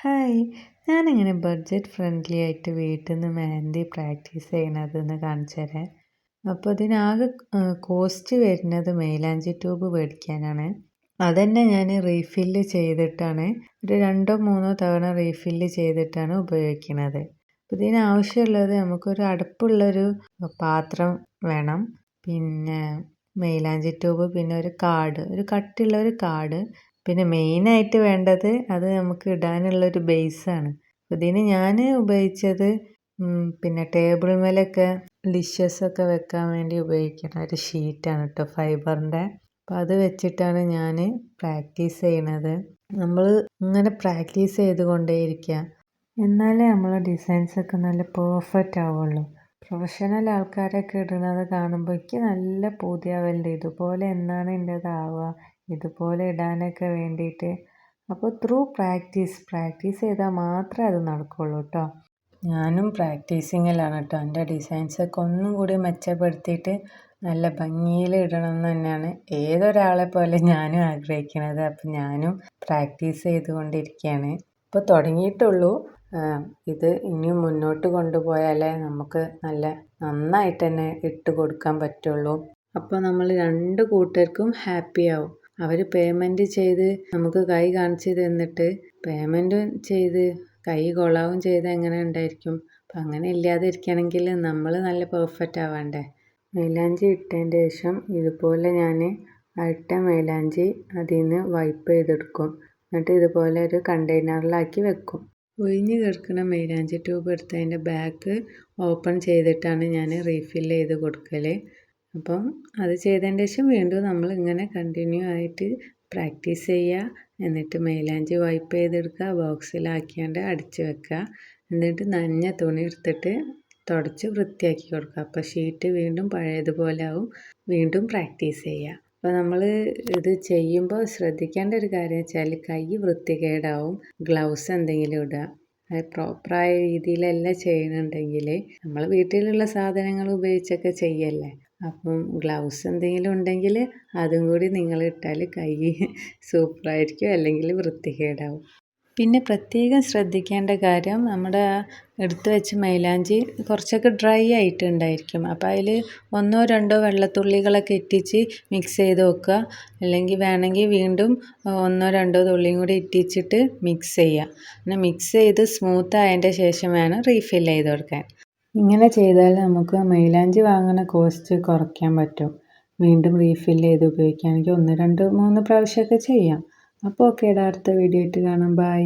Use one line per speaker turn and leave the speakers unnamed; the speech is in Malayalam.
ഹായ്, ഞാനിങ്ങനെ ബഡ്ജറ്റ് ഫ്രണ്ട്ലി ആയിട്ട് വീട്ടിൽ നിന്ന് മെഹന്തി പ്രാക്ടീസ് ചെയ്യണതെന്ന് കാണിച്ചു തരാം. അപ്പോൾ ഇതിനാകെ കോസ്റ്റ് വരുന്നത് മൈലാഞ്ചി ട്യൂബ് മേടിക്കാനാണ്. അതുതന്നെ ഞാൻ റീഫില്ല് ചെയ്തിട്ടാണ് ഒരു 2-3 തവണ റീഫില്ല് ചെയ്തിട്ടാണ് ഉപയോഗിക്കുന്നത്. അപ്പോൾ ഇതിനാവശ്യമുള്ളത് നമുക്കൊരു അടുപ്പുള്ളൊരു പാത്രം വേണം, പിന്നെ മൈലാഞ്ചി ട്യൂബ്, പിന്നെ ഒരു കട്ടിയുള്ളൊരു കാർഡ്, പിന്നെ മെയിനായിട്ട് വേണ്ടത് അത് നമുക്ക് ഇടാനുള്ളൊരു ബേസാണ്. ഇതിന് ഞാൻ ഉപയോഗിച്ചത് പിന്നെ ടേബിൾ മേലൊക്കെ ഡിഷസൊക്കെ വെക്കാൻ വേണ്ടി ഉപയോഗിക്കുന്ന ഒരു ഷീറ്റാണ് കേട്ടോ, ഫൈബറിൻ്റെ. അപ്പോൾ അത് വെച്ചിട്ടാണ് ഞാൻ പ്രാക്ടീസ് ചെയ്യണത്. നമ്മൾ ഇങ്ങനെ പ്രാക്ടീസ് ചെയ്തുകൊണ്ടേയിരിക്കുക, എന്നാലേ നമ്മളെ ഡിസൈൻസൊക്കെ നല്ല പെർഫെക്റ്റ് ആവുള്ളൂ. പ്രൊഫഷണൽ ആൾക്കാരൊക്കെ ഇടുന്നത് കാണുമ്പോൾ എനിക്ക് നല്ല പൂതിയാവലുണ്ട്, ഇതുപോലെ എന്നാണ് എൻ്റേതാവുക, ഇതുപോലെ ഇടാനൊക്കെ വേണ്ടിയിട്ട്. അപ്പോൾ ത്രൂ പ്രാക്ടീസ് ചെയ്താൽ മാത്രമേ അത് നടക്കുകയുള്ളൂ കേട്ടോ. ഞാനും പ്രാക്ടീസിങ്ങിലാണ് കേട്ടോ. എൻ്റെ ഡിസൈൻസൊക്കെ ഒന്നും കൂടി മെച്ചപ്പെടുത്തിയിട്ട് നല്ല ഭംഗിയിൽ ഇടണം എന്ന് തന്നെയാണ് ഏതൊരാളെ പോലെ ഞാനും ആഗ്രഹിക്കുന്നത്. അപ്പം ഞാനും പ്രാക്ടീസ് ചെയ്തുകൊണ്ടിരിക്കുകയാണ്. ഇപ്പോൾ തുടങ്ങിയിട്ടുള്ളൂ. ഇത് ഇനിയും മുന്നോട്ട് കൊണ്ടുപോയാലേ നമുക്ക് നന്നായിട്ട് തന്നെ ഇട്ട് കൊടുക്കാൻ പറ്റുള്ളൂ. അപ്പോൾ നമ്മൾ 2 കൂട്ടർക്കും ഹാപ്പി ആവും. അവർ പേയ്മെൻറ്റ് ചെയ്ത് നമുക്ക് കൈ കാണിച്ച് തന്നിട്ട് പേയ്മെൻറ്റും ചെയ്ത് കൈ കൊളാവും ചെയ്ത് എങ്ങനെ ഉണ്ടായിരിക്കും? അപ്പം അങ്ങനെ ഇല്ലാതെ ഇരിക്കണമെങ്കിൽ നമ്മൾ നല്ല പെർഫെക്റ്റ് ആവണ്ടേ. മൈലാഞ്ചി ഇട്ടതിൻ്റെ ശേഷം ഇതുപോലെ ഞാൻ ഇട്ട മൈലാഞ്ചി അതിൽ നിന്ന് വൈപ്പ് ചെയ്തെടുക്കും. എന്നിട്ട് ഇതുപോലെ ഒരു കണ്ടെയ്നറിലാക്കി വെക്കും. ഒഴിഞ്ഞ് കിടക്കുന്ന മൈലാഞ്ചി ട്യൂബ് എടുത്തതിൻ്റെ ബാക്ക് ഓപ്പൺ ചെയ്തിട്ടാണ് ഞാൻ റീഫില്ല് ചെയ്ത് കൊടുക്കൽ. അപ്പം അത് ചെയ്തതിൻ്റെ ശേഷം വീണ്ടും നമ്മൾ ഇങ്ങനെ കണ്ടിന്യൂ ആയിട്ട് പ്രാക്ടീസ് ചെയ്യുക. എന്നിട്ട് മൈലാഞ്ചി വൈപ്പ് ചെയ്തെടുക്കുക, ബോക്സിലാക്കിയാണ്ട് അടിച്ച് വെക്കുക. എന്നിട്ട് നനഞ്ഞ തുണി എടുത്തിട്ട് തുടച്ച് വൃത്തിയാക്കി കൊടുക്കുക. അപ്പോൾ ഷീറ്റ് വീണ്ടും പഴയതുപോലെ ആവും. വീണ്ടും പ്രാക്ടീസ് ചെയ്യുക. അപ്പോൾ നമ്മൾ ഇത് ചെയ്യുമ്പോൾ ശ്രദ്ധിക്കേണ്ട ഒരു കാര്യം വെച്ചാൽ കൈ വൃത്തികേടാവും. ഗ്ലൗസ് എന്തെങ്കിലും ഇടുക. അത് പ്രോപ്പറായ രീതിയിലല്ല ചെയ്യണമെന്നുണ്ടെങ്കിൽ നമ്മൾ വീട്ടിലുള്ള സാധനങ്ങൾ ഉപയോഗിച്ചൊക്കെ ചെയ്യല്ലേ. അപ്പം ഗ്ലൗസ് എന്തെങ്കിലും ഉണ്ടെങ്കിൽ അതും കൂടി നിങ്ങൾ ഇട്ടാൽ കൈ സൂപ്പറായിരിക്കും, അല്ലെങ്കിൽ വൃത്തികേടാവും. പിന്നെ പ്രത്യേകം ശ്രദ്ധിക്കേണ്ട കാര്യം, നമ്മുടെ എടുത്ത് വെച്ച് മൈലാഞ്ചി കുറച്ചൊക്കെ ഡ്രൈ ആയിട്ടുണ്ടായിരിക്കും. അപ്പോൾ അതിൽ 1-2 വെള്ളത്തുള്ളികളൊക്കെ ഇറ്റിച്ച് മിക്സ് ചെയ്ത് വെക്കുക. അല്ലെങ്കിൽ വേണമെങ്കിൽ വീണ്ടും 1-2 തുള്ളിയും കൂടി ഇറ്റിച്ചിട്ട് മിക്സ് ചെയ്യുക. പിന്നെ മിക്സ് ചെയ്ത് സ്മൂത്ത് ആയതിൻ്റെ ശേഷം വേണം റീഫിൽ ചെയ്ത് കൊടുക്കാൻ. ഇങ്ങനെ ചെയ്താൽ നമുക്ക് മൈലാഞ്ചി വാങ്ങുന്ന കോസ്റ്റ് കുറയ്ക്കാൻ പറ്റും. വീണ്ടും റീഫിൽ ചെയ്ത് ഉപയോഗിക്കുകയാണെങ്കിൽ 1-2-3 പ്രാവശ്യമൊക്കെ ചെയ്യാം. അപ്പോൾ ഓക്കെ, അടുത്ത വീഡിയോ ആയിട്ട് കാണാം. ബൈ.